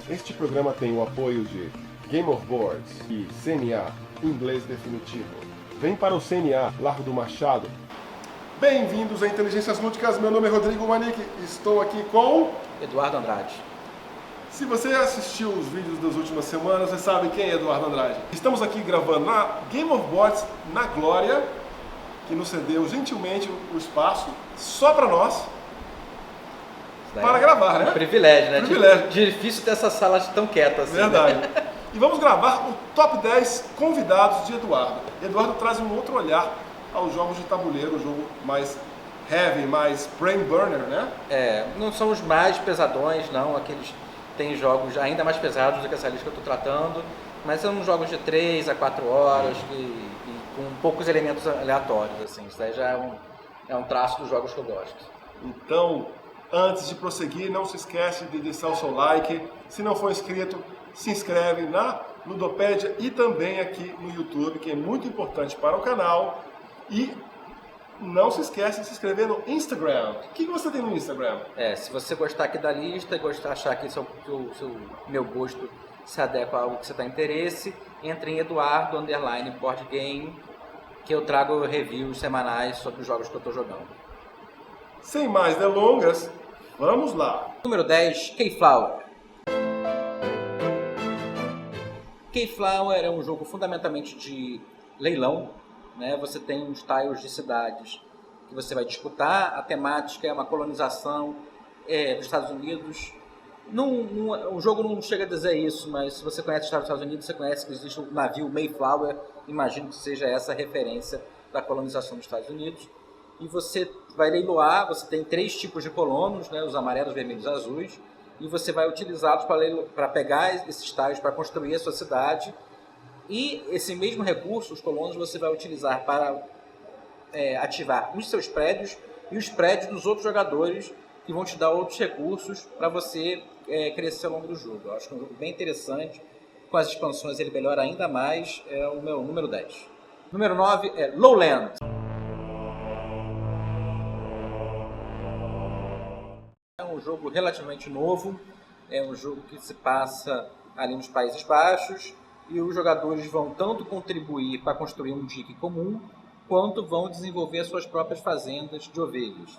Este programa tem o apoio de Game of Boards e CNA, Inglês Definitivo. Vem para o CNA, Largo do Machado. Bem-vindos a Inteligências Lúdicas, meu nome é Rodrigo Manique, estou aqui com... Eduardo Andrade. Se você assistiu os vídeos das últimas semanas, você sabe quem é Eduardo Andrade. Estamos aqui gravando na Game of Boards, na Glória, que nos cedeu gentilmente o espaço, só para nós, para gravar, né? Privilégio, né? Privilégio. Difícil ter essa sala tão quieta assim. Verdade. Né? E vamos gravar o top 10 convidados de Eduardo. Eduardo traz um outro olhar aos jogos de tabuleiro, o jogo mais heavy, mais brain burner, né? Não são os mais pesadões, não. Aqueles tem jogos ainda mais pesados do que essa lista que eu estou tratando, mas são jogos de 3 a 4 horas e com poucos elementos aleatórios, assim. Isso aí já é um traço dos jogos que eu gosto. Então, antes de prosseguir, não se esquece de deixar o seu like. Se não for inscrito, se inscreve na Ludopédia e também aqui no YouTube, que é muito importante para o canal. E não se esquece de se inscrever no Instagram. O que você tem no Instagram? Se você gostar aqui da lista e achar que meu gosto se adequa a algo que você está interesse, entre em Eduardo Board Game, que eu trago reviews semanais sobre os jogos que eu estou jogando. Sem mais delongas, vamos lá. Número 10, Keyflower. Keyflower é um jogo fundamentalmente de leilão, né? Você tem uns tiles de cidades que você vai disputar, a temática é uma colonização dos Estados Unidos. O jogo não chega a dizer isso, mas se você conhece os Estados Unidos, você conhece que existe o navio Mayflower, imagino que seja essa a referência da colonização dos Estados Unidos. E você vai leiloar, você tem 3 tipos de colonos, né, os amarelos, vermelhos e azuis, e você vai utilizá-los para pegar esses tiles para construir a sua cidade. E esse mesmo recurso, os colonos, você vai utilizar para ativar os seus prédios e os prédios dos outros jogadores, que vão te dar outros recursos para você crescer ao longo do jogo. Eu acho que é um jogo bem interessante. Com as expansões ele melhora ainda mais. É o meu número 10. Número 9 é Lowland. É um jogo relativamente novo. É um jogo que se passa ali nos Países Baixos. E os jogadores vão tanto contribuir para construir um dique comum, quanto vão desenvolver as suas próprias fazendas de ovelhas.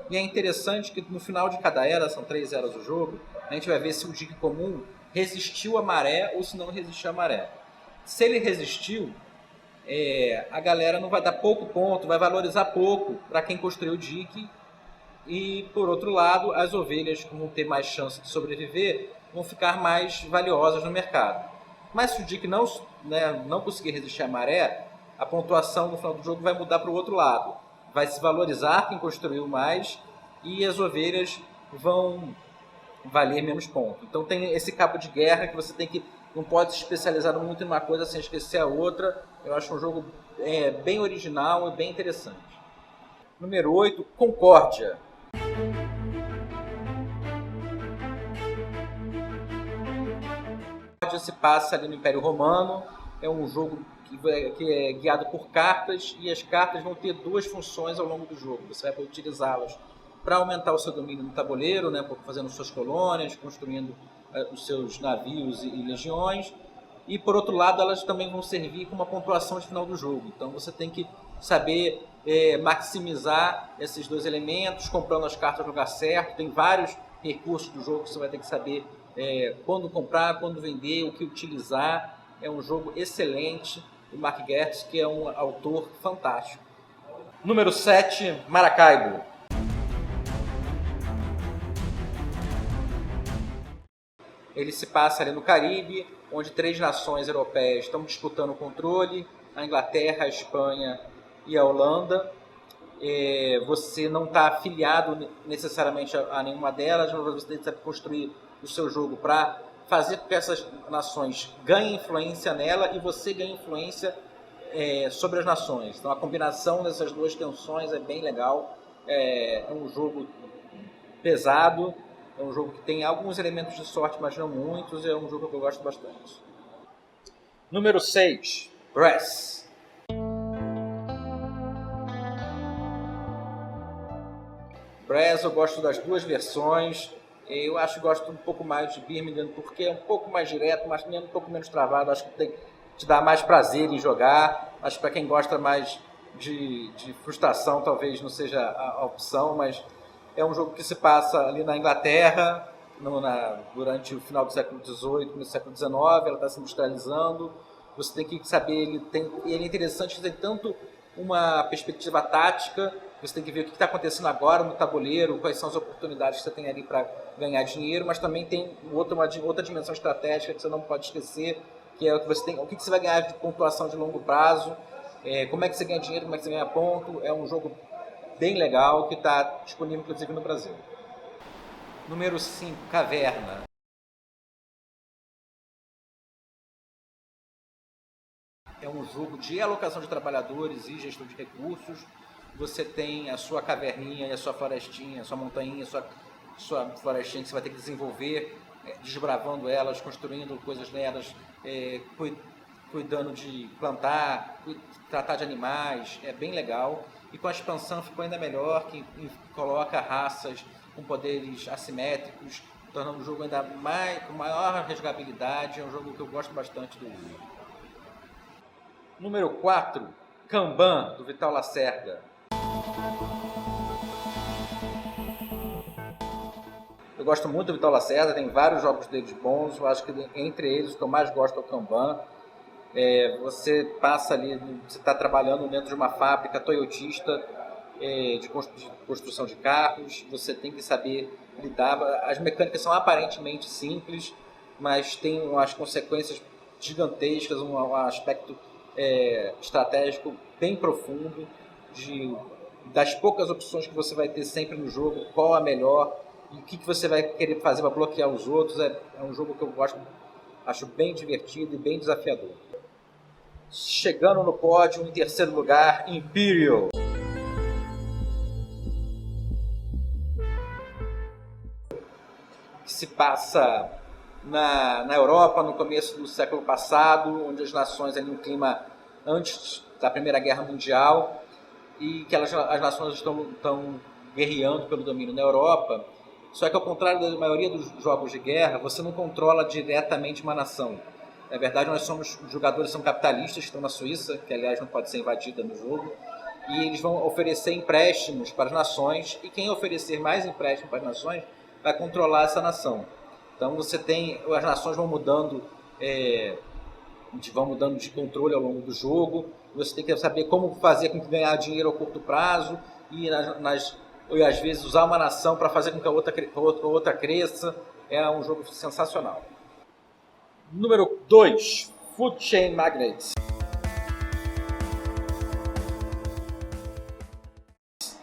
E é interessante que no final de cada era, são 3 eras do jogo, a gente vai ver se o dique comum resistiu à maré ou se não resistiu à maré. Se ele resistiu, a galera não vai dar pouco ponto, vai valorizar pouco para quem construiu o dique. E, por outro lado, as ovelhas que vão ter mais chance de sobreviver vão ficar mais valiosas no mercado. Mas se o dique não conseguir resistir à maré, a pontuação no final do jogo vai mudar para o outro lado. Vai se valorizar quem construiu mais e as ovelhas vão valer menos pontos. Então tem esse cabo de guerra que você não pode se especializar muito em uma coisa sem esquecer a outra. Eu acho um jogo bem original e bem interessante. Número 8, Concórdia. Se passa ali no Império Romano, é um jogo que é guiado por cartas e as cartas vão ter 2 funções ao longo do jogo. Você vai poder utilizá-las para aumentar o seu domínio no tabuleiro, né, fazendo suas colônias, construindo os seus navios e legiões, e por outro lado elas também vão servir como uma pontuação de final do jogo. Então você tem que saber maximizar esses 2 elementos, comprando as cartas no lugar certo. Tem vários recursos do jogo que você vai ter que saber quando comprar, quando vender, o que utilizar. É um jogo excelente. O Mark Gertz, que é um autor fantástico. Número 7, Maracaibo. Ele se passa ali no Caribe, onde 3 nações europeias estão disputando o controle, a Inglaterra, a Espanha e a Holanda. Você não está afiliado necessariamente a nenhuma delas, mas você tem que construir o seu jogo para fazer com que essas nações ganhem influência nela e você ganhe influência sobre as nações. Então a combinação dessas 2 tensões é bem legal. É um jogo pesado, é um jogo que tem alguns elementos de sorte, mas não muitos. É um jogo que eu gosto bastante. Número 6, Brass. Brass eu gosto das 2 versões. Eu acho que gosto um pouco mais de Birmingham porque é um pouco mais direto, mas também é um pouco menos travado. Acho que te dá mais prazer em jogar. Acho que para quem gosta mais de frustração talvez não seja a opção, mas é um jogo que se passa ali na Inglaterra durante o final do século XVIII, começo do século XIX. Ela está se industrializando. Você tem que saber, ele é interessante, tem tanto uma perspectiva tática, você tem que ver o que está acontecendo agora no tabuleiro, quais são as oportunidades que você tem ali para ganhar dinheiro, mas também tem outra dimensão estratégica que você não pode esquecer, que é o que você vai ganhar de pontuação de longo prazo, como é que você ganha dinheiro, como é que você ganha ponto. É um jogo bem legal que está disponível inclusive no Brasil. Número 5, Caverna. É um jogo de alocação de trabalhadores e gestão de recursos. Você tem a sua caverninha e a sua florestinha, a sua montanha, a sua florestinha que você vai ter que desenvolver, desbravando elas, construindo coisas nelas, cuidando de plantar, tratar de animais. É bem legal. E com a expansão ficou ainda melhor, que coloca raças com poderes assimétricos, tornando o jogo ainda com maior rejogabilidade. É um jogo que eu gosto bastante do jogo. Número 4, Kanban, do Vital Lacerda. Eu gosto muito do Vital Lacerda, tem vários jogos dele bons. Eu acho que entre eles o que eu mais gosto é o Kanban. Você passa ali, você está trabalhando dentro de uma fábrica toyotista de construção de carros. Você tem que saber lidar. As mecânicas são aparentemente simples, mas tem umas consequências gigantescas, um aspecto estratégico bem profundo, das poucas opções que você vai ter sempre no jogo, qual a melhor e o que você vai querer fazer para bloquear os outros. É um jogo que eu acho bem divertido e bem desafiador. Chegando no pódio, em terceiro lugar, Imperial. Que se passa na Europa, no começo do século passado, onde as nações, ali, um clima antes da Primeira Guerra Mundial, e que as nações estão guerreando pelo domínio na Europa. Só que, ao contrário da maioria dos jogos de guerra, você não controla diretamente uma nação. Na verdade, os jogadores são capitalistas, que estão na Suíça, que aliás não pode ser invadida no jogo, e eles vão oferecer empréstimos para as nações, e quem oferecer mais empréstimos para as nações vai controlar essa nação. Então as nações vão mudando de controle ao longo do jogo. Você tem que saber como fazer com que ganhar dinheiro a curto prazo e às vezes usar uma nação para fazer com que a outra cresça. É um jogo sensacional. Número 2, Food Chain Magnates,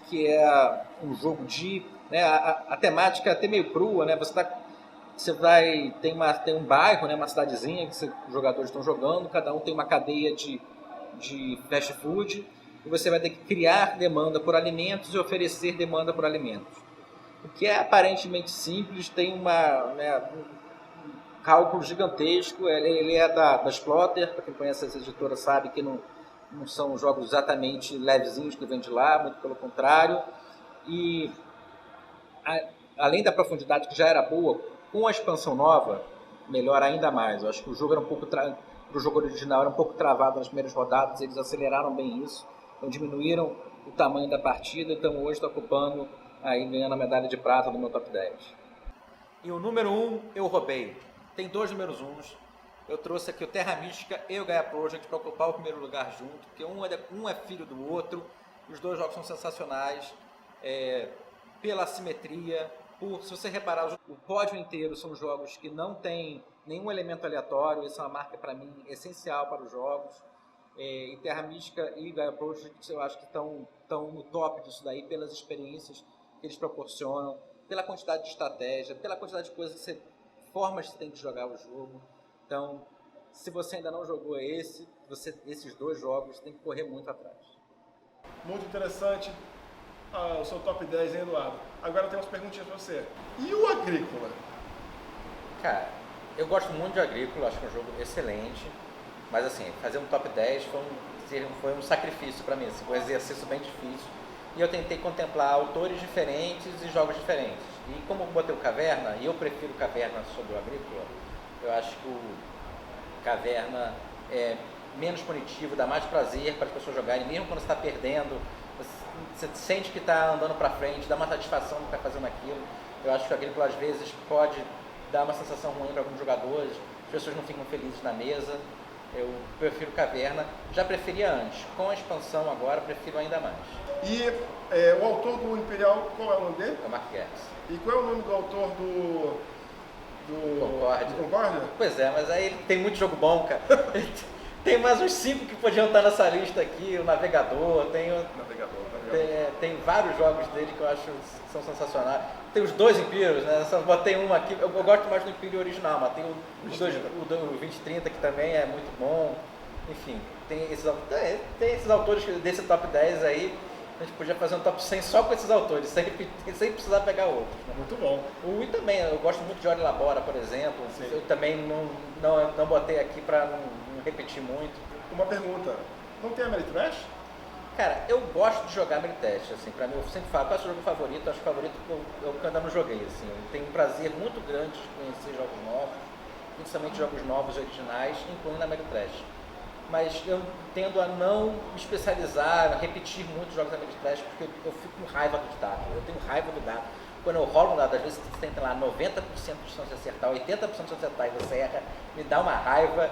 que é um jogo a temática é até meio crua, né? Tem um bairro, né, uma cidadezinha que os jogadores estão jogando, cada um tem uma cadeia de fast food, e você vai ter que criar demanda por alimentos e oferecer demanda por alimentos. O que é aparentemente simples, tem um cálculo gigantesco. Ele é da Splotter, para quem conhece essa editora sabe que não são jogos exatamente levezinhos que vem de lá, muito pelo contrário. E além da profundidade que já era boa, com a expansão nova, melhora ainda mais. Eu acho que o jogo o jogo original era um pouco travado nas primeiras rodadas, eles aceleraram bem isso, então diminuíram o tamanho da partida, então hoje está ocupando, ganhando a medalha de prata no meu top 10. E o número 1 eu roubei. Tem 2 números 1. Eu trouxe aqui o Terra Mística e o Gaia Project para ocupar o primeiro lugar junto, porque um é filho do outro. Os dois jogos são sensacionais, pela simetria. Se você reparar, o pódio inteiro são jogos que não tem nenhum elemento aleatório. Essa é uma marca, para mim, essencial para os jogos. E Terra Mística e Gaia Project, eu acho que estão no top disso daí, pelas experiências que eles proporcionam, pela quantidade de estratégia, pela quantidade de formas que você tem de jogar o jogo. Então, se você ainda não jogou esses dois jogos, tem que correr muito atrás. Muito interessante. O seu top 10, hein, Eduardo? Agora tem umas perguntinhas pra você. E o Agrícola? Cara, eu gosto muito de Agrícola, acho que é um jogo excelente. Mas assim, fazer um top 10 foi um sacrifício pra mim, assim, foi um exercício bem difícil. e eu tentei contemplar autores diferentes e jogos diferentes. E como eu botei o Caverna, e eu prefiro o Caverna sobre o Agrícola, eu acho que o Caverna é menos punitivo, dá mais prazer para as pessoas jogarem, mesmo quando você está perdendo, você sente que está andando para frente, dá uma satisfação de estar fazendo aquilo. Eu acho que o Agrícola às vezes pode dar uma sensação ruim para alguns jogadores, as pessoas não ficam felizes na mesa. Eu prefiro Caverna, já preferia antes, com a expansão agora prefiro ainda mais. E o autor do Imperial, qual é o nome dele? É o Mark Gertz. E qual é o nome do autor do Concórdia? Pois é, mas aí tem muito jogo bom, cara. Tem mais uns 5 que podiam estar nessa lista aqui, o Navegador, tem vários jogos dele que eu acho que são sensacionais. Tem os 2 Imperials, né? Só botei um aqui, eu gosto mais do Imperial original, mas tem o 2030 que também é muito bom. Enfim, tem esses autores desse top 10 aí, a gente podia fazer um top 100 só com esses autores, sem precisar pegar outros. Né? Muito bom. O Wii também, eu gosto muito de Ori Labora, por exemplo. Sim. Eu também não botei aqui para não repetir muito. Uma pergunta, não tem Ameritrash? Cara, eu gosto de jogar Ameritrash, assim, pra mim, eu sempre falo, qual é o seu jogo favorito? Acho que o favorito eu ainda não joguei, assim. Eu tenho um prazer muito grande de conhecer jogos novos, principalmente jogos novos e originais, incluindo Ameritrash. Mas eu tendo a não me especializar, a repetir muitos jogos Ameritrash, porque eu fico com raiva do dado. Eu tenho raiva do dado. Quando eu rolo um dado, às vezes você tem lá 90% de chance de acertar, 80% de acertar e você erra, me dá uma raiva.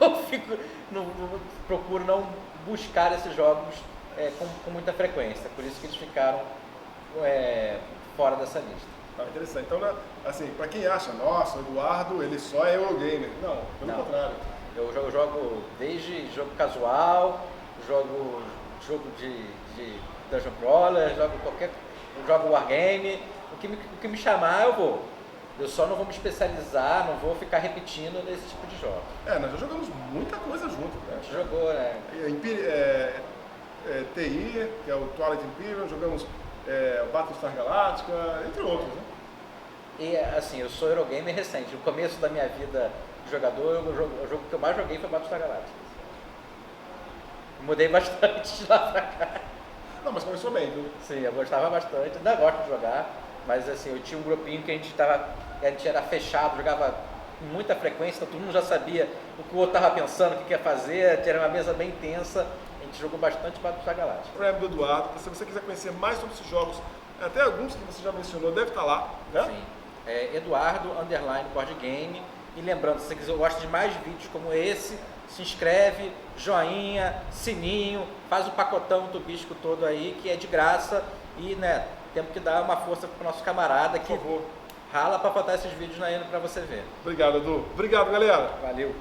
Eu procuro não buscar esses jogos com muita frequência. Por isso que eles ficaram fora dessa lista. Interessante. Então, assim, para quem acha, nossa, o Eduardo, ele só é Eurogamer. Não, pelo contrário. Eu jogo desde jogo casual, jogo de Dungeon Crawler, jogo Wargame, o que me chamar eu vou. Eu só não vou me especializar, não vou ficar repetindo nesse tipo de jogos. Nós já jogamos muita coisa junto, né? A gente jogou, né? TI, que é o Twilight Imperium, jogamos o Battlestar Galactica, entre outros, né? E assim, eu sou Eurogamer recente. No começo da minha vida de jogador, o jogo que eu mais joguei foi Battlestar Galactica. Mudei bastante de lá pra cá. Não, mas começou bem, viu? Sim, eu gostava bastante, ainda gosto de jogar, mas assim, eu tinha um grupinho que a gente era fechado, jogava com muita frequência, então todo mundo já sabia o que o outro estava pensando, o que ia fazer, era uma mesa bem tensa, a gente jogou bastante Battlestar Galactica. O Prêmio do Eduardo, se você quiser conhecer mais sobre esses jogos, até alguns que você já mencionou, deve estar lá, né? Sim, Eduardo Board Game, e lembrando, se você quiser, gosta de mais vídeos como esse, se inscreve, joinha, sininho, faz o pacotão do bisco todo aí, que é de graça, e né, temos que dar uma força pro nosso camarada que rala para botar esses vídeos aí para você ver. Obrigado, Edu. Obrigado, galera. Valeu.